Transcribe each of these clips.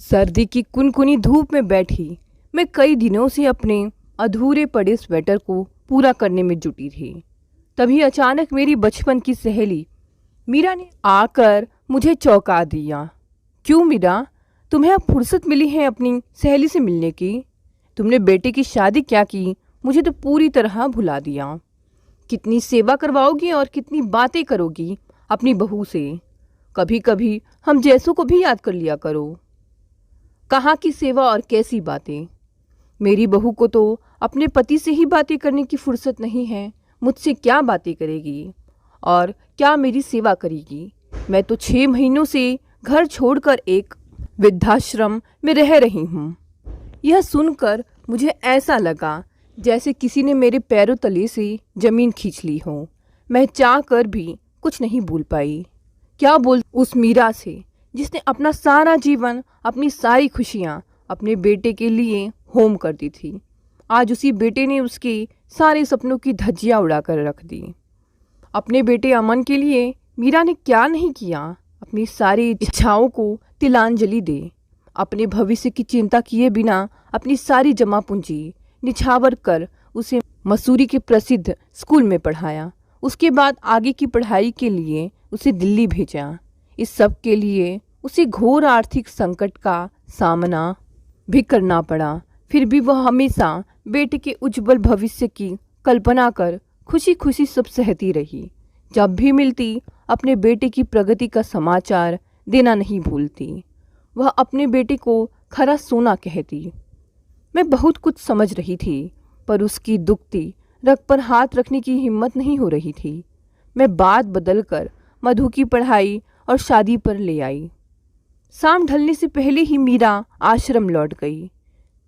सर्दी की कुनकुनी धूप में बैठी मैं कई दिनों से अपने अधूरे पड़े स्वेटर को पूरा करने में जुटी थी। तभी अचानक मेरी बचपन की सहेली मीरा ने आकर मुझे चौंका दिया। क्यों मीरा, तुम्हें अब फुर्सत मिली है अपनी सहेली से मिलने की? तुमने बेटे की शादी क्या की, मुझे तो पूरी तरह भुला दिया। कितनी सेवा करवाओगी और कितनी बातें करोगी अपनी बहू से। कभी कभी हम जैसों को भी याद कर लिया करो। कहाँ की सेवा और कैसी बातें। मेरी बहू को तो अपने पति से ही बातें करने की फुर्सत नहीं है। मुझसे क्या बातें करेगी और क्या मेरी सेवा करेगी? मैं तो 6 महीनों से घर छोड़कर एक वृद्धाश्रम में रह रही हूँ। यह सुनकर मुझे ऐसा लगा जैसे किसी ने मेरे पैरों तले से जमीन खींच ली हो। मैं चाह कर भी कुछ नहीं बोल पाई। क्या बोल उस मीरा से जिसने अपना सारा जीवन, अपनी सारी खुशियाँ अपने बेटे के लिए होम कर दी थी। आज उसी बेटे ने उसके सारे सपनों की धज्जियाँ उड़ाकर रख दी। अपने बेटे अमन के लिए मीरा ने क्या नहीं किया। अपनी सारी इच्छाओं को तिलांजलि दे, अपने भविष्य की चिंता किए बिना अपनी सारी जमा पूंजी निछावर कर उसे मसूरी के प्रसिद्ध स्कूल में पढ़ाया। उसके बाद आगे की पढ़ाई के लिए उसे दिल्ली भेजा। इस सब के लिए उसे घोर आर्थिक संकट का सामना भी करना पड़ा। फिर भी वह हमेशा बेटे के उज्जवल भविष्य की कल्पना कर खुशी खुशी सब सहती रही। जब भी मिलती अपने बेटे की प्रगति का समाचार देना नहीं भूलती। वह अपने बेटे को खरा सोना कहती। मैं बहुत कुछ समझ रही थी, पर उसकी दुखती रग पर हाथ रखने की हिम्मत नहीं हो रही थी। मैं बात बदलकर मधु की पढ़ाई और शादी पर ले आई। शाम ढलने से पहले ही मीरा आश्रम लौट गई,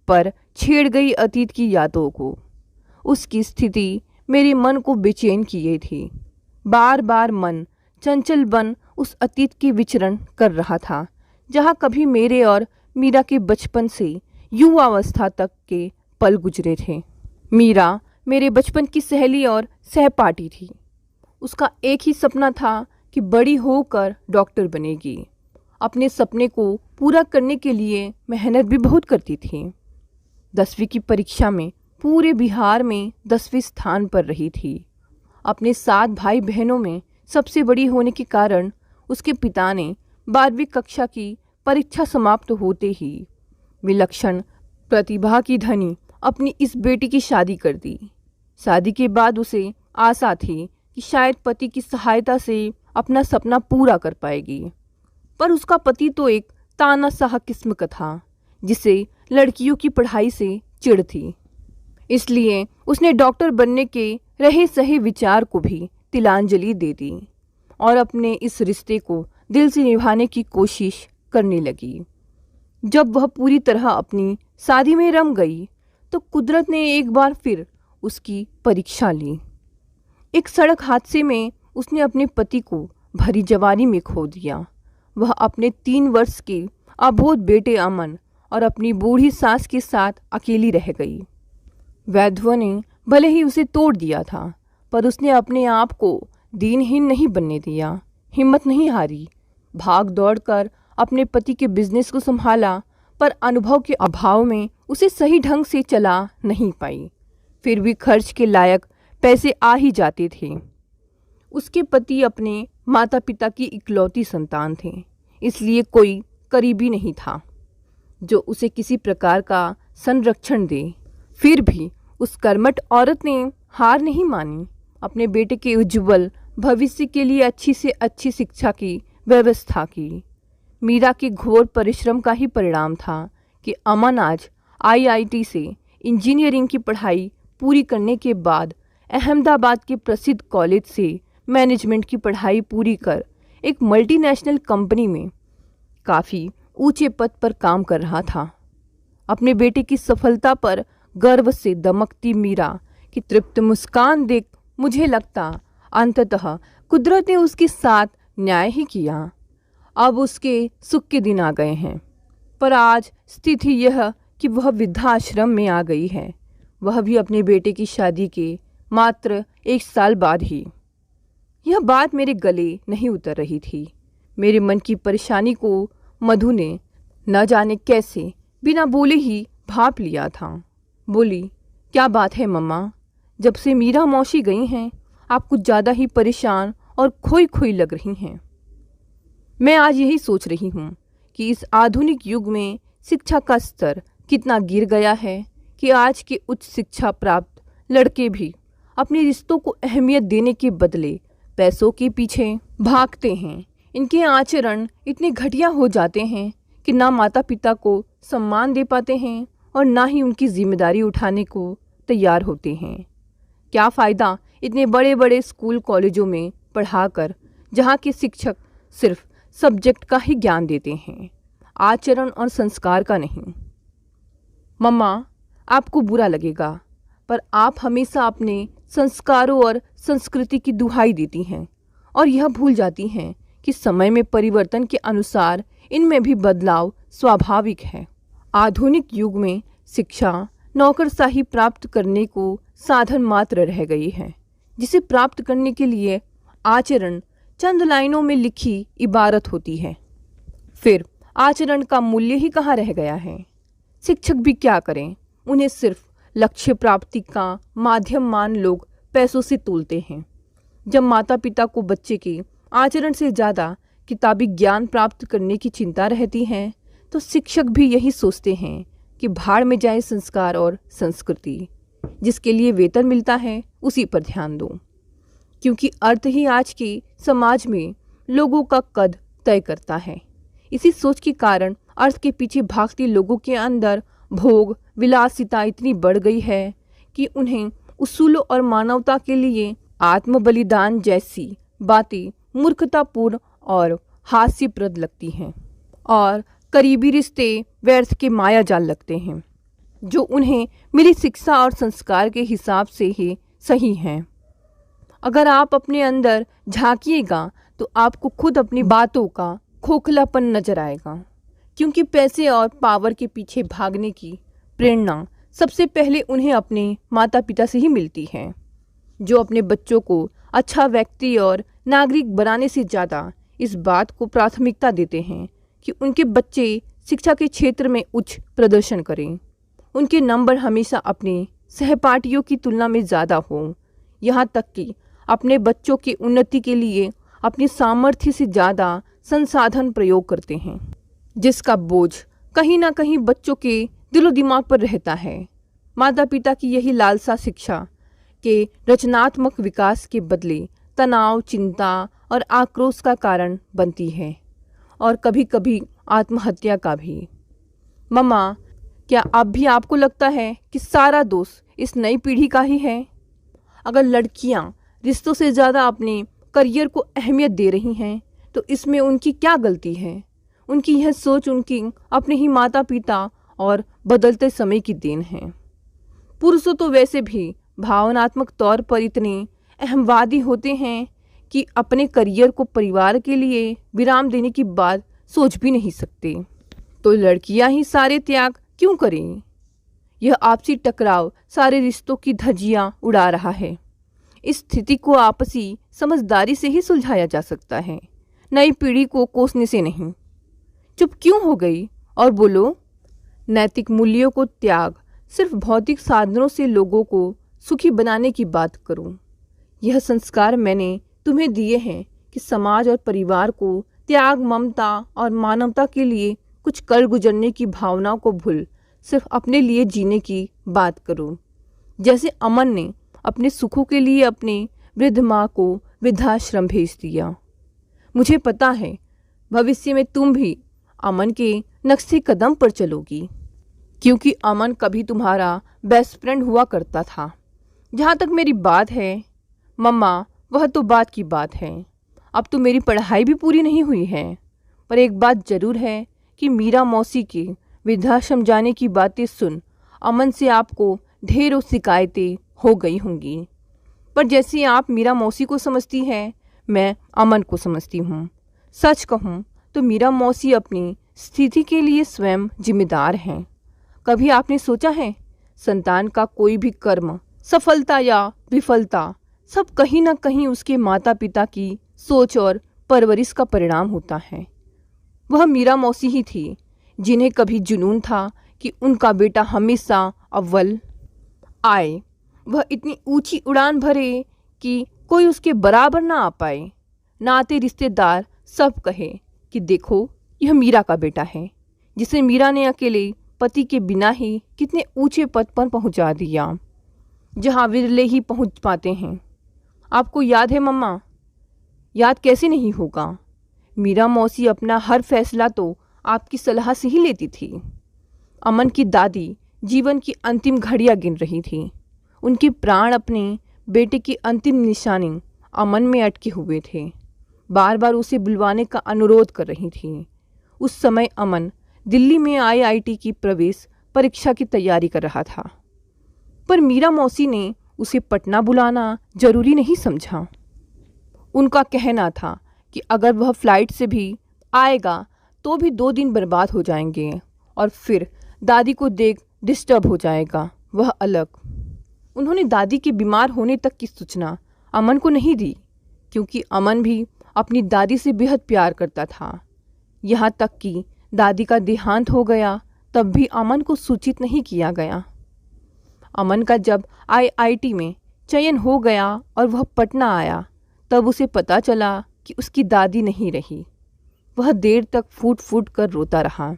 पर छेड़ गई अतीत की यादों को। उसकी स्थिति मेरे मन को बेचैन किए थी। बार बार मन चंचल बन उस अतीत की विचरण कर रहा था, जहाँ कभी मेरे और मीरा के बचपन से युवावस्था तक के पल गुजरे थे। मीरा मेरे बचपन की सहेली और सहपाठी थी। उसका एक ही सपना था कि बड़ी होकर डॉक्टर बनेगी। अपने सपने को पूरा करने के लिए मेहनत भी बहुत करती थी। 10वीं की परीक्षा में पूरे बिहार में 10वें स्थान पर रही थी। अपने 7 भाई बहनों में सबसे बड़ी होने के कारण उसके पिता ने 12वीं कक्षा की परीक्षा समाप्त होते ही विलक्षण प्रतिभा की धनी अपनी इस बेटी की शादी कर दी। शादी के बाद उसे आशा थी कि शायद पति की सहायता से अपना सपना पूरा कर पाएगी, पर उसका पति तो एक तानाशाह किस्म का था, जिसे लड़कियों की पढ़ाई से चिढ़ थी। इसलिए उसने डॉक्टर बनने के रहे सहे विचार को भी तिलांजलि दे दी और अपने इस रिश्ते को दिल से निभाने की कोशिश करने लगी। जब वह पूरी तरह अपनी शादी में रम गई तो कुदरत ने एक बार फिर उसकी परीक्षा ली। एक सड़क हादसे में उसने अपने पति को भरी जवानी में खो दिया। वह अपने 3 वर्ष के अबोध बेटे अमन और अपनी बूढ़ी सास के साथ अकेली रह गई। वैद्यों ने भले ही उसे तोड़ दिया था, पर उसने अपने आप को दीनहीन नहीं बनने दिया। हिम्मत नहीं हारी। भाग दौड़ कर अपने पति के बिजनेस को संभाला, पर अनुभव के अभाव में उसे सही ढंग से चला नहीं पाई। फिर भी खर्च के लायक पैसे आ ही जाते थे। उसके पति अपने माता पिता की इकलौती संतान थे, इसलिए कोई करीबी नहीं था जो उसे किसी प्रकार का संरक्षण दे। फिर भी उस कर्मठ औरत ने हार नहीं मानी। अपने बेटे के उज्जवल भविष्य के लिए अच्छी से अच्छी शिक्षा की व्यवस्था की। मीरा के घोर परिश्रम का ही परिणाम था कि अमन आज IIT से इंजीनियरिंग की पढ़ाई पूरी करने के बाद अहमदाबाद के प्रसिद्ध कॉलेज से मैनेजमेंट की पढ़ाई पूरी कर एक मल्टीनेशनल कंपनी में काफ़ी ऊंचे पद पर काम कर रहा था। अपने बेटे की सफलता पर गर्व से दमकती मीरा की तृप्त मुस्कान देख मुझे लगता अंततः कुदरत ने उसके साथ न्याय ही किया। अब उसके सुख के दिन आ गए हैं, पर आज स्थिति यह कि वह वृद्धाश्रम में आ गई है, वह भी अपने बेटे की शादी के मात्र 1 साल बाद ही। यह बात मेरे गले नहीं उतर रही थी। मेरे मन की परेशानी को मधु ने न जाने कैसे बिना बोले ही भाप लिया था। बोली, क्या बात है मम्मा, जब से मीरा मौसी गई हैं आप कुछ ज़्यादा ही परेशान और खोई खोई लग रही हैं। मैं आज यही सोच रही हूँ कि इस आधुनिक युग में शिक्षा का स्तर कितना गिर गया है कि आज के उच्च शिक्षा प्राप्त लड़के भी अपने रिश्तों को अहमियत देने के बदले पैसों के पीछे भागते हैं। इनके आचरण इतने घटिया हो जाते हैं कि ना माता पिता को सम्मान दे पाते हैं और ना ही उनकी जिम्मेदारी उठाने को तैयार होते हैं। क्या फ़ायदा इतने बड़े बड़े स्कूल कॉलेजों में पढ़ाकर, जहाँ के शिक्षक सिर्फ सब्जेक्ट का ही ज्ञान देते हैं, आचरण और संस्कार का नहीं। मम्मा, आपको बुरा लगेगा, पर आप हमेशा अपने संस्कारों और संस्कृति की दुहाई देती हैं और यह भूल जाती हैं कि समय में परिवर्तन के अनुसार इनमें भी बदलाव स्वाभाविक है। आधुनिक युग में शिक्षा नौकरशाही प्राप्त करने को साधन मात्र रह गई है, जिसे प्राप्त करने के लिए आचरण चंद लाइनों में लिखी इबारत होती है। फिर आचरण का मूल्य ही कहाँ रह गया है। शिक्षक भी क्या करें, उन्हें सिर्फ लक्ष्य प्राप्ति का माध्यम मान लोग पैसों से तोलते हैं। जब माता पिता को बच्चे के आचरण से ज़्यादा किताबी ज्ञान प्राप्त करने की चिंता रहती है, तो शिक्षक भी यही सोचते हैं कि भाड़ में जाए संस्कार और संस्कृति, जिसके लिए वेतन मिलता है उसी पर ध्यान दो, क्योंकि अर्थ ही आज के समाज में लोगों का कद तय करता है। इसी सोच के कारण अर्थ के पीछे भागते लोगों के अंदर भोग विलासिता इतनी बढ़ गई है कि उन्हें उसूलों और मानवता के लिए आत्म बलिदान जैसी बातें मूर्खतापूर्ण और हास्यप्रद लगती हैं और करीबी रिश्ते व्यर्थ के माया जाल लगते हैं, जो उन्हें मिली शिक्षा और संस्कार के हिसाब से ही सही हैं। अगर आप अपने अंदर झांकिएगा तो आपको खुद अपनी बातों का खोखलापन नजर आएगा, क्योंकि पैसे और पावर के पीछे भागने की प्रेरणा सबसे पहले उन्हें अपने माता पिता से ही मिलती है, जो अपने बच्चों को अच्छा व्यक्ति और नागरिक बनाने से ज़्यादा इस बात को प्राथमिकता देते हैं कि उनके बच्चे शिक्षा के क्षेत्र में उच्च प्रदर्शन करें, उनके नंबर हमेशा अपने सहपाठियों की तुलना में ज़्यादा हो, यहाँ तक कि अपने बच्चों की उन्नति के लिए अपनी सामर्थ्य से ज़्यादा संसाधन प्रयोग करते हैं, जिसका बोझ कहीं ना कहीं बच्चों के दिलो दिमाग पर रहता है। माता पिता की यही लालसा शिक्षा के रचनात्मक विकास के बदले तनाव, चिंता और आक्रोश का कारण बनती है, और कभी कभी आत्महत्या का भी। मम्मा, क्या अब भी आपको लगता है कि सारा दोष इस नई पीढ़ी का ही है? अगर लड़कियां रिश्तों से ज़्यादा अपने करियर को अहमियत दे रही हैं, तो इसमें उनकी क्या गलती है? उनकी यह सोच उनकी अपने ही माता पिता और बदलते समय की देन है। पुरुषों तो वैसे भी भावनात्मक तौर पर इतने अहमवादी होते हैं कि अपने करियर को परिवार के लिए विराम देने की बात सोच भी नहीं सकते, तो लड़कियां ही सारे त्याग क्यों करें? यह आपसी टकराव सारे रिश्तों की धज्जियां उड़ा रहा है। इस स्थिति को आपसी समझदारी से ही सुलझाया जा सकता है, नई पीढ़ी को कोसने से नहीं। चुप क्यों हो गई? और बोलो। नैतिक मूल्यों को त्याग सिर्फ भौतिक साधनों से लोगों को सुखी बनाने की बात करो। यह संस्कार मैंने तुम्हें दिए हैं कि समाज और परिवार को त्याग, ममता और मानवता के लिए कुछ कर गुजरने की भावना को भूल सिर्फ अपने लिए जीने की बात करो। जैसे अमन ने अपने सुखों के लिए अपने वृद्ध माँ को वृद्धाश्रम भेज दिया। मुझे पता है भविष्य में तुम भी अमन के नक्शे कदम पर चलोगी, क्योंकि अमन कभी तुम्हारा बेस्ट फ्रेंड हुआ करता था। जहाँ तक मेरी बात है मम्मा, वह तो बात की बात है। अब तो मेरी पढ़ाई भी पूरी नहीं हुई है, पर एक बात ज़रूर है कि मीरा मौसी के वृद्धाश्रम जाने की बातें सुन अमन से आपको ढेरों शिकायतें हो गई होंगी। पर जैसे आप मीरा मौसी को समझती हैं, मैं अमन को समझती हूँ। सच कहूँ तो मीरा मौसी अपनी स्थिति के लिए स्वयं जिम्मेदार हैं। कभी आपने सोचा है संतान का कोई भी कर्म, सफलता या विफलता, सब कहीं ना कहीं उसके माता पिता की सोच और परवरिश का परिणाम होता है। वह मीरा मौसी ही थी जिन्हें कभी जुनून था कि उनका बेटा हमेशा अव्वल आए, वह इतनी ऊंची उड़ान भरे कि कोई उसके बराबर ना आ पाए। नाते रिश्तेदार सब कहे कि देखो यह मीरा का बेटा है, जिसे मीरा ने अकेले पति के बिना ही कितने ऊंचे पद पर पहुंचा दिया, जहां विरले ही पहुंच पाते हैं। आपको याद है मम्मा? याद कैसे नहीं होगा? मीरा मौसी अपना हर फैसला तो आपकी सलाह से ही लेती थी। अमन की दादी जीवन की अंतिम घड़ियां गिन रही थी। उनके प्राण अपने बेटे की अंतिम निशानी अमन में अटके हुए थे। बार बार उसे बुलवाने का अनुरोध कर रही थी। उस समय अमन दिल्ली में आईआईटी की प्रवेश परीक्षा की तैयारी कर रहा था, पर मीरा मौसी ने उसे पटना बुलाना जरूरी नहीं समझा। उनका कहना था कि अगर वह फ्लाइट से भी आएगा तो भी 2 दिन बर्बाद हो जाएंगे और फिर दादी को देख डिस्टर्ब हो जाएगा वह अलग। उन्होंने दादी के बीमार होने तक की सूचना अमन को नहीं दी, क्योंकि अमन भी अपनी दादी से बेहद प्यार करता था। यहाँ तक कि दादी का देहांत हो गया तब भी अमन को सूचित नहीं किया गया। अमन का जब आईआईटी में चयन हो गया और वह पटना आया तब उसे पता चला कि उसकी दादी नहीं रही। वह देर तक फूट फूट कर रोता रहा,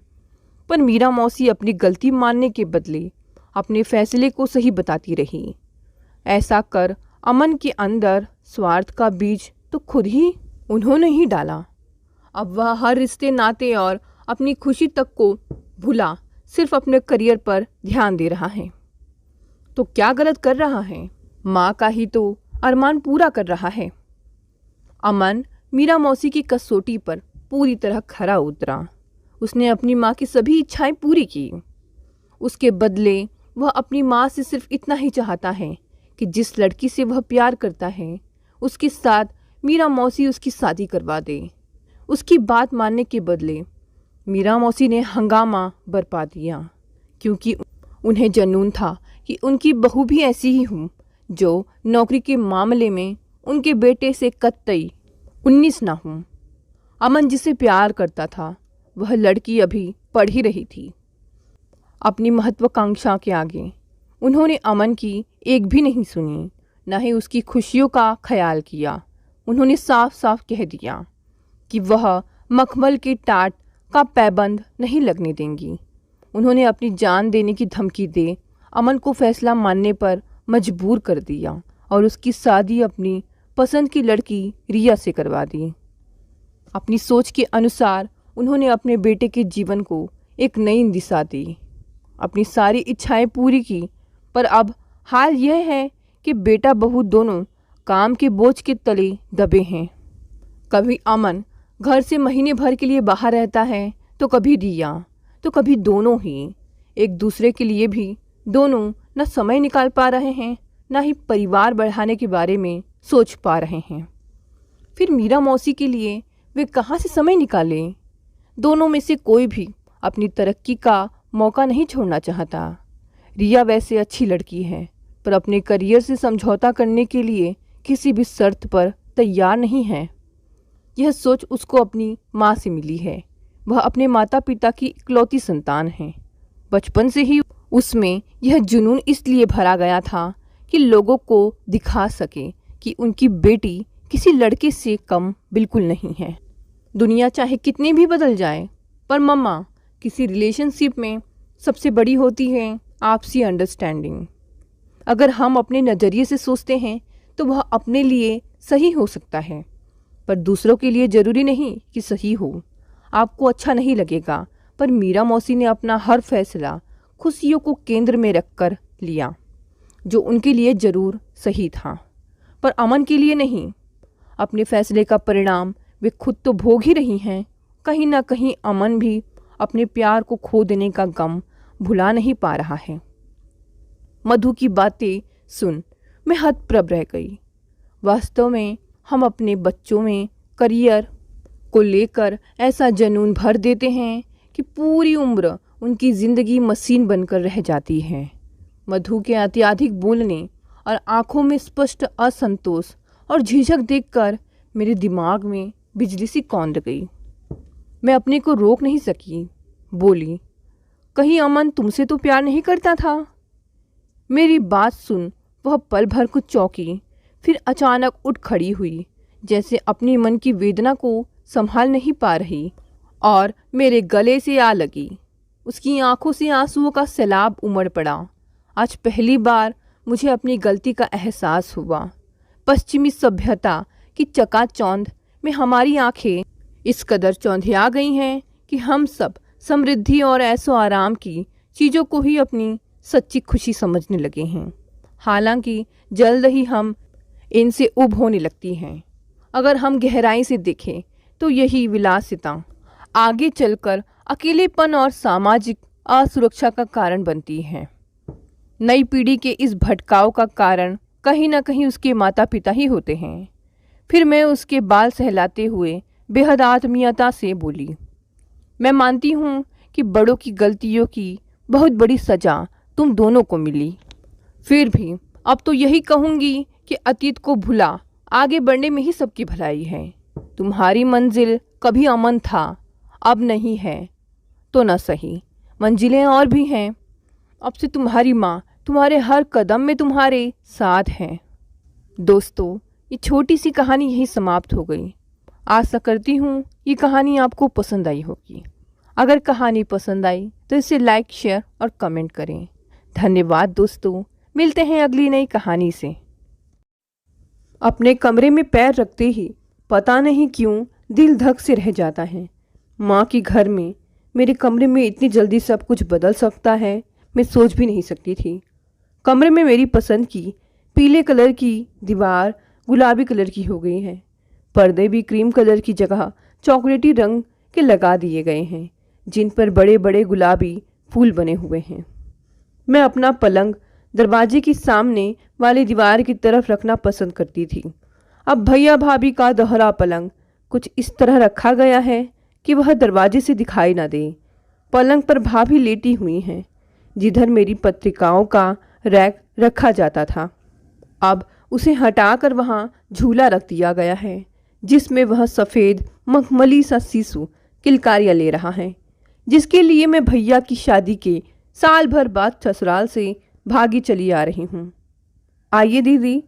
पर मीरा मौसी अपनी गलती मानने के बदले अपने फैसले को सही बताती रही। ऐसा कर अमन के अंदर स्वार्थ का बीज तो खुद ही उन्होंने ही डाला। अब वह हर रिश्ते नाते और अपनी खुशी तक को भुला सिर्फ अपने करियर पर ध्यान दे रहा है। तो क्या गलत कर रहा है? माँ का ही तो अरमान पूरा कर रहा है। अमन मीरा मौसी की कसौटी पर पूरी तरह खरा उतरा। उसने अपनी माँ की सभी इच्छाएं पूरी की। उसके बदले वह अपनी माँ से सिर्फ इतना ही चाहता है कि जिस लड़की से वह प्यार करता है उसके साथ मीरा मौसी उसकी शादी करवा दे। उसकी बात मानने के बदले मीरा मौसी ने हंगामा बरपा दिया, क्योंकि उन्हें जुनून था कि उनकी बहू भी ऐसी ही हो जो नौकरी के मामले में उनके बेटे से कतई 19 ना हो। अमन जिसे प्यार करता था वह लड़की अभी पढ़ ही रही थी। अपनी महत्वाकांक्षा के आगे उन्होंने अमन की एक भी नहीं सुनी, न ही उसकी खुशियों का ख्याल किया। उन्होंने साफ साफ कह दिया कि वह मखमल के टाट का पैबंद नहीं लगने देंगी। उन्होंने अपनी जान देने की धमकी दे अमन को फैसला मानने पर मजबूर कर दिया और उसकी शादी अपनी पसंद की लड़की रिया से करवा दी। अपनी सोच के अनुसार उन्होंने अपने बेटे के जीवन को एक नई दिशा दी, अपनी सारी इच्छाएं पूरी की। पर अब हाल यह है कि बेटा बहू दोनों काम के बोझ के तले दबे हैं। कभी अमन घर से महीने भर के लिए बाहर रहता है तो कभी रिया, तो कभी दोनों ही। एक दूसरे के लिए भी दोनों न समय निकाल पा रहे हैं, न ही परिवार बढ़ाने के बारे में सोच पा रहे हैं। फिर मीरा मौसी के लिए वे कहाँ से समय निकालें? दोनों में से कोई भी अपनी तरक्की का मौका नहीं छोड़ना चाहता। रिया वैसे अच्छी लड़की है, पर अपने करियर से समझौता करने के लिए किसी भी शर्त पर तैयार नहीं है। यह सोच उसको अपनी माँ से मिली है। वह अपने माता पिता की इकलौती संतान है। बचपन से ही उसमें यह जुनून इसलिए भरा गया था कि लोगों को दिखा सके कि उनकी बेटी किसी लड़के से कम बिल्कुल नहीं है। दुनिया चाहे कितनी भी बदल जाए, पर मम्मा, किसी रिलेशनशिप में सबसे बड़ी होती है आपसी अंडरस्टैंडिंग। अगर हम अपने नज़रिए से सोचते हैं तो वह अपने लिए सही हो सकता है, पर दूसरों के लिए ज़रूरी नहीं कि सही हो। आपको अच्छा नहीं लगेगा, पर मीरा मौसी ने अपना हर फैसला खुशियों को केंद्र में रखकर लिया, जो उनके लिए ज़रूर सही था, पर अमन के लिए नहीं। अपने फैसले का परिणाम वे खुद तो भोग ही रही हैं। कहीं ना कहीं अमन भी अपने प्यार को खो देने का गम भुला नहीं पा रहा है। मधु की बातें सुन मैं हतप्रभ रह गई। वास्तव में हम अपने बच्चों में करियर को लेकर ऐसा जुनून भर देते हैं कि पूरी उम्र उनकी ज़िंदगी मशीन बनकर रह जाती है। मधु के अत्यधिक बोलने और आंखों में स्पष्ट असंतोष और झिझक देखकर मेरे दिमाग में बिजली सी कौंध गई। मैं अपने को रोक नहीं सकी। बोली, कहीं अमन तुमसे तो प्यार नहीं करता था? मेरी बात सुन वह पल भर कुछ चौंकी, फिर अचानक उठ खड़ी हुई, जैसे अपनी मन की वेदना को संभाल नहीं पा रही, और मेरे गले से आ लगी। उसकी आंखों से आंसुओं का सैलाब उमड़ पड़ा। आज पहली बार मुझे अपनी गलती का एहसास हुआ। पश्चिमी सभ्यता की चकाचौंध में हमारी आंखें इस कदर चौंधिया गई हैं कि हम सब समृद्धि और ऐसो आराम की चीज़ों को ही अपनी सच्ची खुशी समझने लगे हैं। हालांकि जल्द ही हम इनसे उब होने लगती हैं। अगर हम गहराई से देखें तो यही विलासिता आगे चलकर अकेलेपन और सामाजिक असुरक्षा का कारण बनती है। नई पीढ़ी के इस भटकाव का कारण कहीं ना कहीं उसके माता पिता ही होते हैं। फिर मैं उसके बाल सहलाते हुए बेहद आत्मीयता से बोली, मैं मानती हूँ कि बड़ों की गलतियों की बहुत बड़ी सज़ा तुम दोनों को मिली। फिर भी अब तो यही कहूँगी कि अतीत को भुला आगे बढ़ने में ही सबकी भलाई है। तुम्हारी मंजिल कभी अमन था, अब नहीं है तो न सही, मंजिलें और भी हैं। अब से तुम्हारी माँ तुम्हारे हर कदम में तुम्हारे साथ है। दोस्तों, ये छोटी सी कहानी यहीं समाप्त हो गई। आशा करती हूँ ये कहानी आपको पसंद आई होगी। अगर कहानी पसंद आई तो इसे लाइक, शेयर और कमेंट करें। धन्यवाद दोस्तों, मिलते हैं अगली नई कहानी से। अपने कमरे में पैर रखते ही पता नहीं क्यों दिल धक से रह जाता है। माँ के घर में मेरे कमरे में इतनी जल्दी सब कुछ बदल सकता है, मैं सोच भी नहीं सकती थी। कमरे में मेरी पसंद की पीले कलर की दीवार गुलाबी कलर की हो गई है। पर्दे भी क्रीम कलर की जगह चॉकलेटी रंग के लगा दिए गए हैं, जिन पर बड़े बड़े गुलाबी फूल बने हुए हैं। मैं अपना पलंग दरवाजे के सामने वाली दीवार की तरफ रखना पसंद करती थी। अब भैया भाभी का दोहरा पलंग कुछ इस तरह रखा गया है कि वह दरवाजे से दिखाई ना दे। पलंग पर भाभी लेटी हुई हैं, जिधर मेरी पत्रिकाओं का रैक रखा जाता था। अब उसे हटाकर वहाँ झूला रख दिया गया है, जिसमें वह सफ़ेद मखमली सा शिशु किलकारियाँ ले रहा है, जिसके लिए मैं भैया की शादी के साल भर बाद ससुराल से भागी चली आ रही हूँ। आइए दीदी,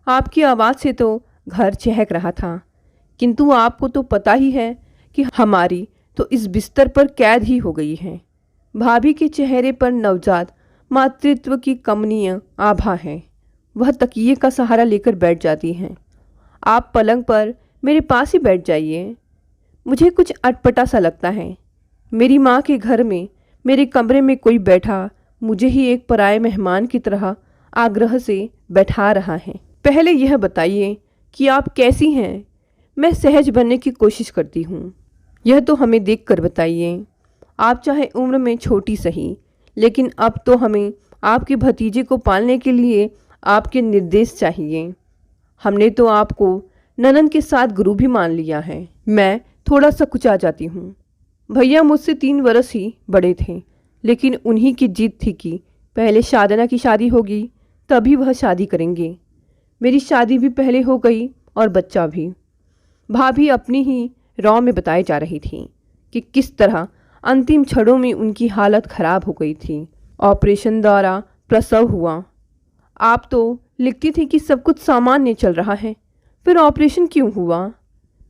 आपकी आवाज़ से तो घर चहक रहा था, किंतु आपको तो पता ही है कि हमारी तो इस बिस्तर पर कैद ही हो गई है। भाभी के चेहरे पर नवजात मातृत्व की कमनीय आभा है। वह तकिए का सहारा लेकर बैठ जाती हैं। आप पलंग पर मेरे पास ही बैठ जाइए। मुझे कुछ अटपटा सा लगता है। मेरी माँ के घर में मेरे कमरे में कोई बैठा मुझे ही एक पराये मेहमान की तरह आग्रह से बैठा रहा है। पहले यह बताइए कि आप कैसी हैं? मैं सहज बनने की कोशिश करती हूँ। यह तो हमें देखकर बताइए। आप चाहे उम्र में छोटी सही, लेकिन अब तो हमें आपके भतीजे को पालने के लिए आपके निर्देश चाहिए। हमने तो आपको ननन के साथ गुरु भी मान लिया है। मैं थोड़ा सा कुचा जाती हूँ। भैया मुझसे 3 वर्ष ही बड़े थे, लेकिन उन्हीं की जिद थी कि पहले साधना की शादी होगी तभी वह शादी करेंगे। मेरी शादी भी पहले हो गई और बच्चा भी। भाभी अपनी ही रौ में बताई जा रही थी कि किस तरह अंतिम क्षणों में उनकी हालत खराब हो गई थी। ऑपरेशन द्वारा प्रसव हुआ। आप तो लिखती थी कि सब कुछ सामान्य चल रहा है, फिर ऑपरेशन क्यों हुआ?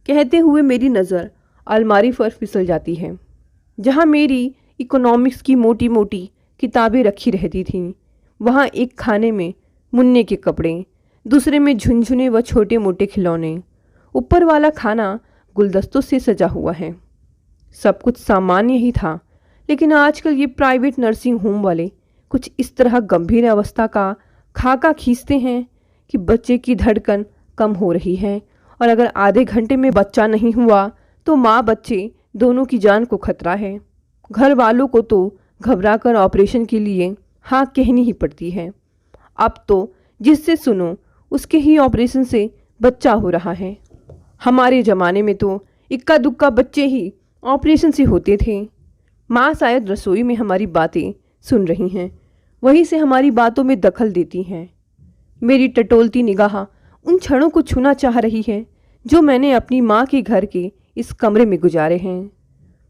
कहते हुए मेरी नज़र अलमारी पर फिसल जाती है, जहाँ मेरी इकोनॉमिक्स की मोटी मोटी किताबें रखी रहती थीं। वहाँ एक खाने में मुन्ने के कपड़े, दूसरे में झुनझुने व छोटे मोटे खिलौने। ऊपर वाला खाना गुलदस्तों से सजा हुआ है। सब कुछ सामान्य ही था, लेकिन आजकल ये प्राइवेट नर्सिंग होम वाले कुछ इस तरह गंभीर अवस्था का खाका खींचते हैं कि बच्चे की धड़कन कम हो रही है, और अगर आधे घंटे में बच्चा नहीं हुआ तो माँ बच्चे दोनों की जान को खतरा है। घर वालों को तो घबराकर ऑपरेशन के लिए हाँ कहनी ही पड़ती है। अब तो जिससे सुनो उसके ही ऑपरेशन से बच्चा हो रहा है। हमारे ज़माने में तो इक्का दुक्का बच्चे ही ऑपरेशन से होते थे। माँ शायद रसोई में हमारी बातें सुन रही हैं, वहीं से हमारी बातों में दखल देती हैं। मेरी टटोलती निगाह उन क्षणों को छूना चाह रही है जो मैंने अपनी माँ के घर के इस कमरे में गुजारे हैं।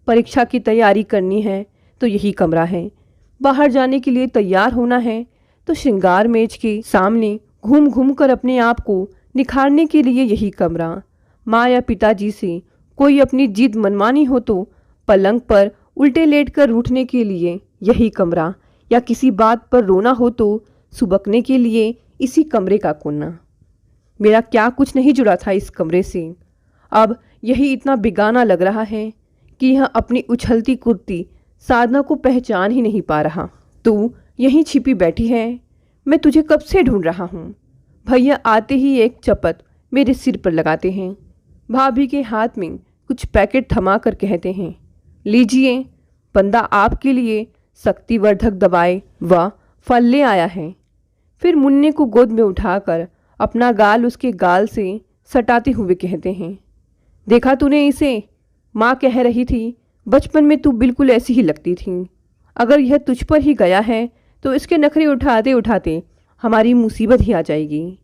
परीक्षा की तैयारी करनी है तो यही कमरा है, बाहर जाने के लिए तैयार होना है तो श्रृंगार मेज के सामने घूम घूम कर अपने आप को निखारने के लिए यही कमरा, माँ या पिताजी से कोई अपनी जिद मनमानी हो तो पलंग पर उल्टे लेटकर रूठने के लिए यही कमरा, या किसी बात पर रोना हो तो सुबकने के लिए इसी कमरे का कोना। मेरा क्या कुछ नहीं जुड़ा था इस कमरे से। अब यही इतना बेगाना लग रहा है कि यह अपनी उछलती कुर्ती साधना को पहचान ही नहीं पा रहा। तू यहीं छिपी बैठी है, मैं तुझे कब से ढूंढ रहा हूँ। भैया आते ही एक चपत मेरे सिर पर लगाते हैं, भाभी के हाथ में कुछ पैकेट थमा कर कहते हैं, लीजिए, बंदा आपके लिए शक्तिवर्धक दवाएं व फल ले आया है। फिर मुन्ने को गोद में उठाकर अपना गाल उसके गाल से सटाते हुए कहते हैं, देखा तूने इसे, माँ कह रही थी बचपन में तू बिल्कुल ऐसी ही लगती थी। अगर यह तुझ पर ही गया है तो इसके नखरे उठाते उठाते हमारी मुसीबत ही आ जाएगी।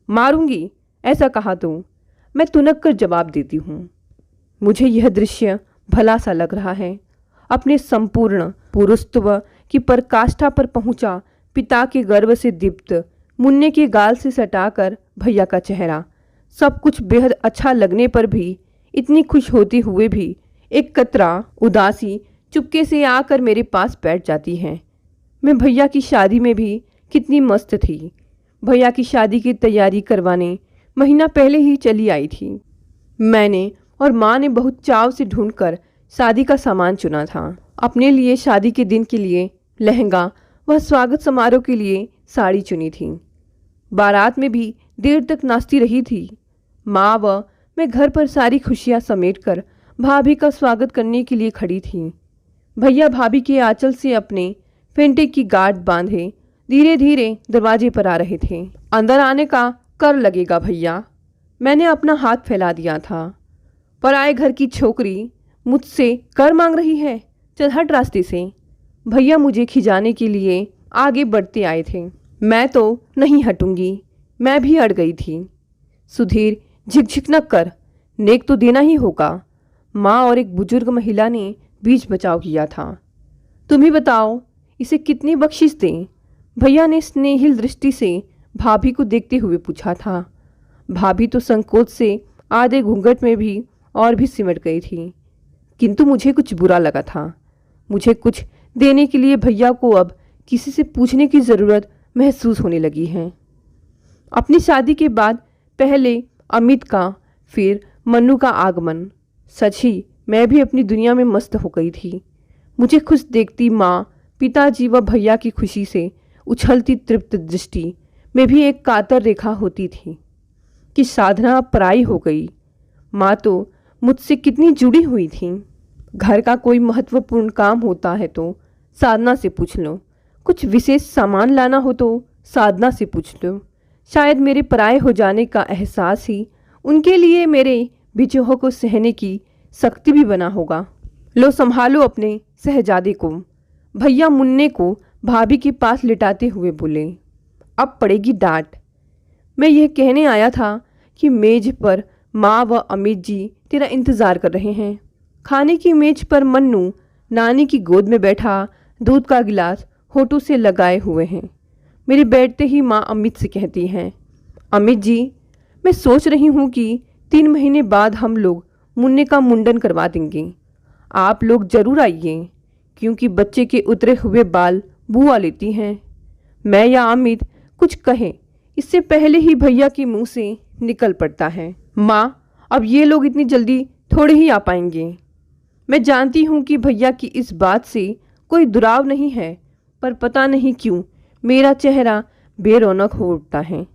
मारूंगी ऐसा कहा तो मैं तुनक कर जवाब देती हूँ। मुझे यह दृश्य भला सा लग रहा है। अपने संपूर्ण पुरुषत्व की पराकाष्ठा पर पहुंचा पिता के गर्व से दीप्त मुन्ने के गाल से सटाकर भैया का चेहरा, सब कुछ बेहद अच्छा लगने पर भी, इतनी खुश होते हुए भी एक कतरा उदासी चुपके से आकर मेरे पास बैठ जाती है। मैं भैया की शादी में भी कितनी मस्त थी। भैया की शादी की तैयारी करवाने महीना पहले ही चली आई थी। मैंने और माँ ने बहुत चाव से ढूंढकर शादी का सामान चुना था। अपने लिए शादी के दिन के लिए लहंगा व स्वागत समारोह के लिए साड़ी चुनी थी। बारात में भी देर तक नाचती रही थी। माँ व मैं घर पर सारी खुशियाँ समेटकर भाभी का स्वागत करने के लिए खड़ी थी। भैया भाभी के आंचल से अपने फेंटे की गांठ बांधे धीरे धीरे दरवाजे पर आ रहे थे। अंदर आने का कर लगेगा भैया, मैंने अपना हाथ फैला दिया था। पराए घर की छोकरी मुझसे कर मांग रही है, चल हट रास्ते से। भैया मुझे खिजाने के लिए आगे बढ़ते आए थे। मैं तो नहीं हटूंगी, मैं भी अड़ गई थी। सुधीर, झिकझिक न कर, नेक तो देना ही होगा। माँ और एक बुजुर्ग महिला ने बीच बचाव किया था। तुम ही बताओ, इसे कितनी बख्शिश दें? भैया ने स्नेहिल दृष्टि से भाभी को देखते हुए पूछा था। भाभी तो संकोच से आधे घूंघट में भी और भी सिमट गई थी, किंतु मुझे कुछ बुरा लगा था। मुझे कुछ देने के लिए भैया को अब किसी से पूछने की ज़रूरत महसूस होने लगी है। अपनी शादी के बाद पहले अमित का, फिर मन्नू का आगमन, सच ही मैं भी अपनी दुनिया में मस्त हो गई थी। मुझे खुश देखती माँ, पिताजी व भैया की खुशी से उछलती तृप्त दृष्टि में भी एक कातर रेखा होती थी कि साधना अब पराई हो गई। माँ तो मुझसे कितनी जुड़ी हुई थी। घर का कोई महत्वपूर्ण काम होता है तो साधना से पूछ लो, कुछ विशेष सामान लाना हो तो साधना से पूछ लो। शायद मेरे पराये हो जाने का एहसास ही उनके लिए मेरे बिछोह को सहने की शक्ति भी बना होगा। लो संभालो अपने शहजादे को। भैया मुन्ने को भाभी के पास लिटाते हुए बोले, अब पड़ेगी डांट। मैं यह कहने आया था कि मेज पर माँ व अमित जी तेरा इंतज़ार कर रहे हैं। खाने की मेज पर मन्नू नानी की गोद में बैठा दूध का गिलास होठों से लगाए हुए हैं। मेरे बैठते ही माँ अमित से कहती हैं, अमित जी, मैं सोच रही हूँ कि 3 महीने बाद हम लोग मुन्ने का मुंडन करवा देंगे। आप लोग जरूर आइए, क्योंकि बच्चे के उतरे हुए बाल बुआ लेती हैं। मैं या अमित कुछ कहें इससे पहले ही भैया के मुंह से निकल पड़ता है, माँ अब ये लोग इतनी जल्दी थोड़े ही आ पाएंगे। मैं जानती हूँ कि भैया की इस बात से कोई दुराव नहीं है, पर पता नहीं क्यों मेरा चेहरा बेरौनक हो उठता है।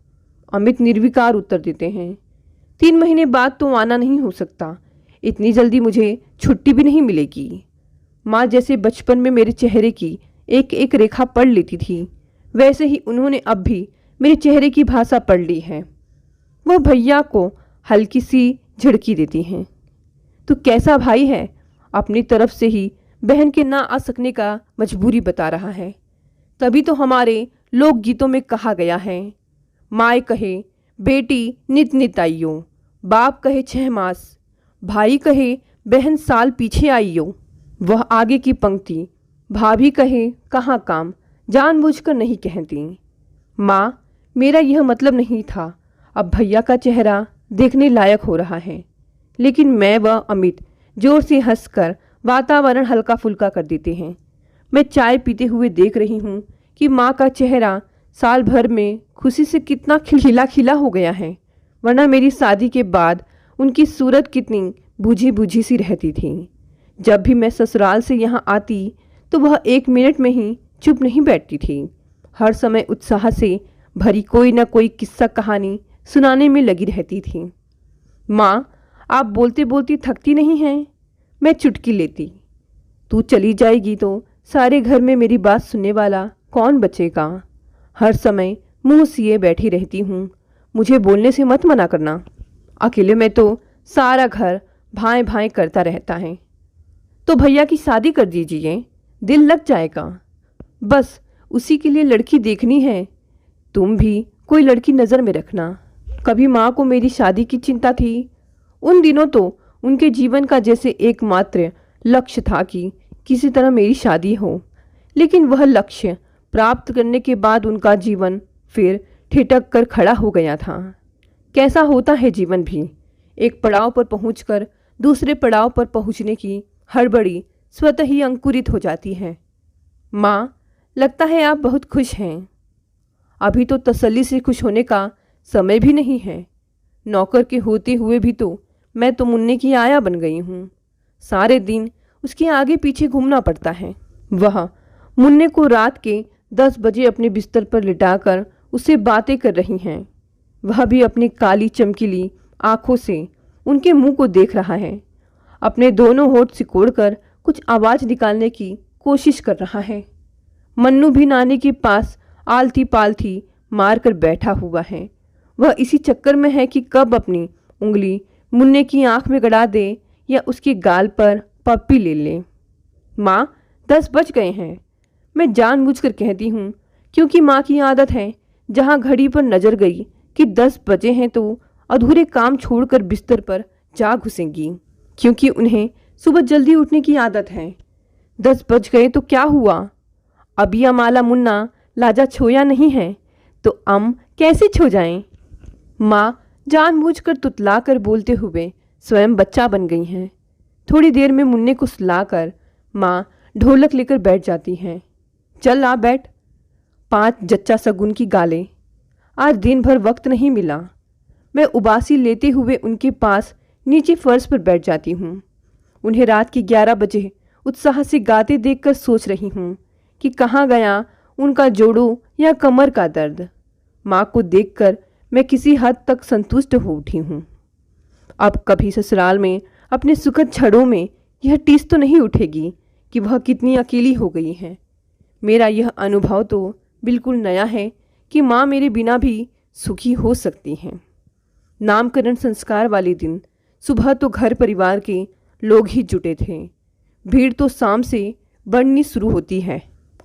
अमित निर्विकार उत्तर देते हैं, 3 महीने बाद तो आना नहीं हो सकता, इतनी जल्दी मुझे छुट्टी भी नहीं मिलेगी। माँ जैसे बचपन में मेरे चेहरे की एक एक रेखा पढ़ लेती थी, वैसे ही उन्होंने अब भी मेरे चेहरे की भाषा पढ़ ली है। वो भैया को हल्की सी झिड़की देती हैं, तो कैसा भाई है, अपनी तरफ से ही बहन के ना आ सकने का मजबूरी बता रहा है। तभी तो हमारे लोकगीतों में कहा गया है, माए कहे बेटी नित नित आइयो, बाप कहे 6 मास, भाई कहे बहन साल पीछे आइयो। वह आगे की पंक्ति भाभी कहे कहाँ काम, जानबूझकर नहीं कहती। माँ, मेरा यह मतलब नहीं था। अब भैया का चेहरा देखने लायक हो रहा है। लेकिन मैं व अमित जोर से हंसकर वातावरण हल्का फुल्का कर देते हैं। मैं चाय पीते हुए देख रही हूँ कि माँ का चेहरा साल भर में खुशी से कितना खिला खिला हो गया है, वरना मेरी शादी के बाद उनकी सूरत कितनी बुझी बुझी सी रहती थी। जब भी मैं ससुराल से यहाँ आती तो वह 1 मिनट में ही चुप नहीं बैठती थी। हर समय उत्साह से भरी कोई न कोई किस्सा कहानी सुनाने में लगी रहती थी। माँ, आप बोलते बोलते थकती नहीं हैं? मैं चुटकी लेती। तू चली जाएगी तो सारे घर में मेरी बात सुनने वाला कौन बचेगा? हर समय मुंह सिए बैठी रहती हूँ। मुझे बोलने से मत मना करना। अकेले में तो सारा घर भाएं भाएं करता रहता है। तो भैया की शादी कर दीजिए, दिल लग जाएगा। बस उसी के लिए लड़की देखनी है। तुम भी कोई लड़की नज़र में रखना। कभी माँ को मेरी शादी की चिंता थी? उन दिनों तो उनके जीवन का जैसे एकमात्र लक्ष्य था कि किसी तरह मेरी शादी हो। लेकिन वह लक्ष्य प्राप्त करने के बाद उनका जीवन फिर ठिठक कर खड़ा हो गया था। कैसा होता है जीवन भी, एक पड़ाव पर पहुंचकर दूसरे पड़ाव पर पहुंचने की हड़बड़ी स्वतः ही अंकुरित हो जाती है। माँ, लगता है आप बहुत खुश हैं। अभी तो तसल्ली से खुश होने का समय भी नहीं है। नौकर के होते हुए भी तो मैं तो मुन्ने की आया बन गई हूँ। सारे दिन उसके आगे पीछे घूमना पड़ता है। वह मुन्ने को रात के 10 बजे अपने बिस्तर पर लिटाकर उससे बातें कर रही हैं। वह भी अपनी काली चमकीली आंखों से उनके मुंह को देख रहा है। अपने दोनों होंठ सिकोड़कर कुछ आवाज़ निकालने की कोशिश कर रहा है। मन्नू भी नानी के पास आलती पालती मार कर बैठा हुआ है। वह इसी चक्कर में है कि कब अपनी उंगली मुन्ने की आंख में गड़ा दे या उसके गाल पर पप्पी ले ले। माँ, 10 बज गए हैं। मैं जानबूझकर कहती हूँ, क्योंकि माँ की आदत है जहाँ घड़ी पर नजर गई कि 10 बजे हैं तो अधूरे काम छोड़कर बिस्तर पर जा घुसेंगी, क्योंकि उन्हें सुबह जल्दी उठने की आदत है। 10 बज गए तो क्या हुआ? अभी अमाला मुन्ना लाजा छोया नहीं है तो अम कैसे छो जाएं? माँ जानबूझकर तुतला कर बोलते हुए स्वयं बच्चा बन गई हैं। थोड़ी देर में मुन्ने को सुलाकर माँ ढोलक लेकर बैठ जाती हैं। चल आ बैठ। 5 जच्चा सगुन की गालें। आज दिन भर वक्त नहीं मिला। मैं उबासी लेते हुए उनके पास नीचे फर्श पर बैठ जाती हूँ। उन्हें रात के 11 बजे उत्साह से गाते देखकर सोच रही हूँ कि कहाँ गया उनका जोड़ों या कमर का दर्द। माँ को देखकर मैं किसी हद तक संतुष्ट हो उठी हूँ। अब कभी ससुराल में अपने सुखद क्षणों में यह टीस तो नहीं उठेगी कि वह कितनी अकेली हो गई है। मेरा यह अनुभव तो बिल्कुल नया है कि माँ मेरे बिना भी सुखी हो सकती हैं। नामकरण संस्कार वाले दिन सुबह तो घर परिवार के लोग ही जुटे थे। भीड़ तो शाम से बढ़नी शुरू होती है।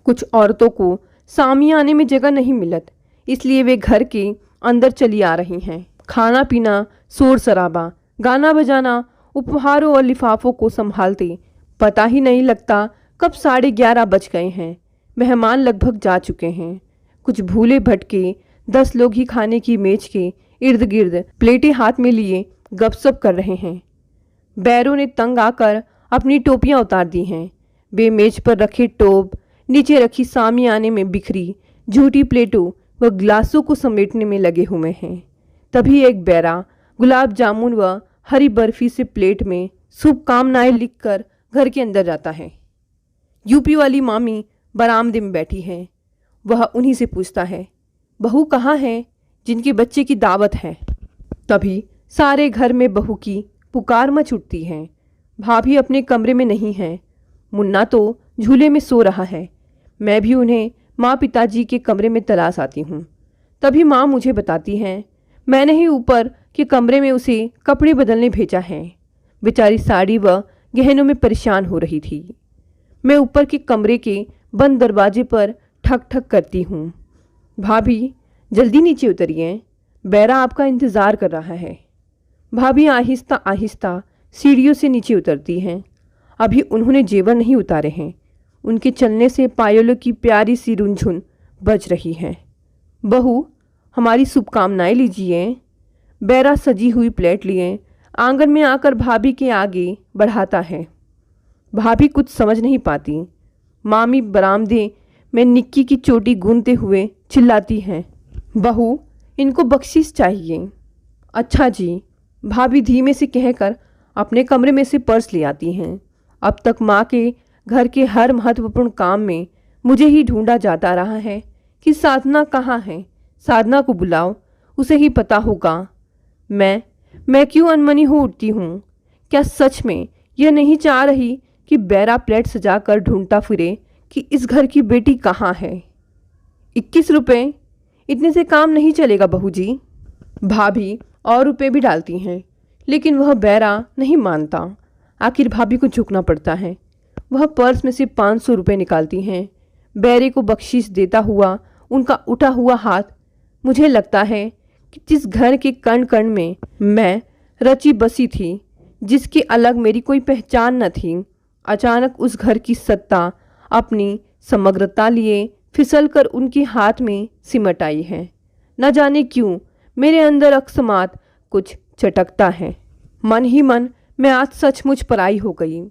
कुछ औरतों को सामियाने में जगह नहीं मिलत, इसलिए वे घर के अंदर चली आ रही हैं। खाना पीना, शोर शराबा, गाना बजाना, उपहारों और लिफाफों को संभालते पता ही नहीं लगता कब 11:30 बज गए हैं। मेहमान लगभग जा चुके हैं। कुछ भूले भटके 10 लोग ही खाने की मेज के इर्द गिर्द प्लेटें हाथ में लिए गपशप कर रहे हैं। बैरों ने तंग आकर अपनी टोपियां उतार दी हैं। वे मेज पर रखे टोप, नीचे रखी सामियाने में बिखरी झूठी प्लेटों व गिलासों को समेटने में लगे हुए हैं। तभी एक बैरा गुलाब जामुन व हरी बर्फी से प्लेट में शुभकामनाएं लिखकर घर के अंदर जाता है। यूपी वाली मामी बरामदे में बैठी है। वह उन्हीं से पूछता है, बहू कहाँ है जिनके बच्चे की दावत है? तभी सारे घर में बहू की पुकार मच उठती है। भाभी अपने कमरे में नहीं है। मुन्ना तो झूले में सो रहा है। मैं भी उन्हें माँ पिताजी के कमरे में तलाश आती हूँ। तभी माँ मुझे बताती हैं, मैंने ही ऊपर के कमरे में उसे कपड़े बदलने भेजा है। बेचारी साड़ी व गहनों में परेशान हो रही थी। मैं ऊपर के कमरे के बंद दरवाजे पर ठक ठक करती हूँ। भाभी जल्दी नीचे उतरिए, बैरा आपका इंतज़ार कर रहा है। भाभी आहिस्ता आहिस्ता सीढ़ियों से नीचे उतरती हैं। अभी उन्होंने जेवर नहीं उतारे हैं। उनके चलने से पायलों की प्यारी सी रुनझुन बज रही है। बहू, हमारी शुभकामनाएं लीजिए। बैरा सजी हुई प्लेट लिए आंगन में आकर भाभी के आगे बढ़ाता है। भाभी कुछ समझ नहीं पाती। मामी बरामदे में निक्की की चोटी गूंथते हुए चिल्लाती हैं, बहू, इनको बख्शीश चाहिए। अच्छा जी, भाभी धीमे से कहकर अपने कमरे में से पर्स ले आती हैं। अब तक माँ के घर के हर महत्वपूर्ण काम में मुझे ही ढूंढा जाता रहा है कि साधना कहाँ है। साधना को बुलाओ, उसे ही पता होगा। मैं क्यों अनमनी हो उठती हूँ? क्या सच में यह नहीं चाह रही कि बैरा प्लेट सजाकर ढूंढता फिरे कि इस घर की बेटी कहाँ है? 21 रुपये, इतने से काम नहीं चलेगा बहू जी। भाभी और रुपए भी डालती हैं, लेकिन वह बैरा नहीं मानता। आखिर भाभी को झुकना पड़ता है। वह पर्स में से 500 रुपये निकालती हैं। बैरे को बख्शीश देता हुआ उनका उठा हुआ हाथ, मुझे लगता है कि जिस घर के कण कण में मैं रची बसी थी, जिसके अलग मेरी कोई पहचान न थी, अचानक उस घर की सत्ता अपनी समग्रता लिए फिसलकर उनके हाथ में सिमट आई है। न जाने क्यों मेरे अंदर अकस्मात कुछ चटकता है। मन ही मन मैं आज सचमुच पराई हो गई।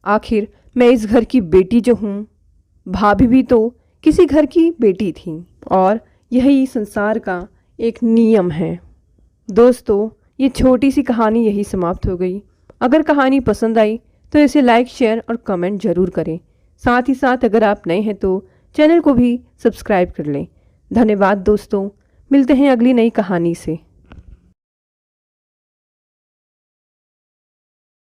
आखिर मैं इस घर की बेटी जो हूँ, भाभी भी तो किसी घर की बेटी थी और यही संसार का एक नियम है। दोस्तों, ये छोटी सी कहानी यही समाप्त हो गई। अगर कहानी पसंद आई तो इसे लाइक, शेयर और कमेंट जरूर करें। साथ ही साथ अगर आप नए हैं तो चैनल को भी सब्सक्राइब कर लें। धन्यवाद दोस्तों, मिलते हैं अगली नई कहानी से।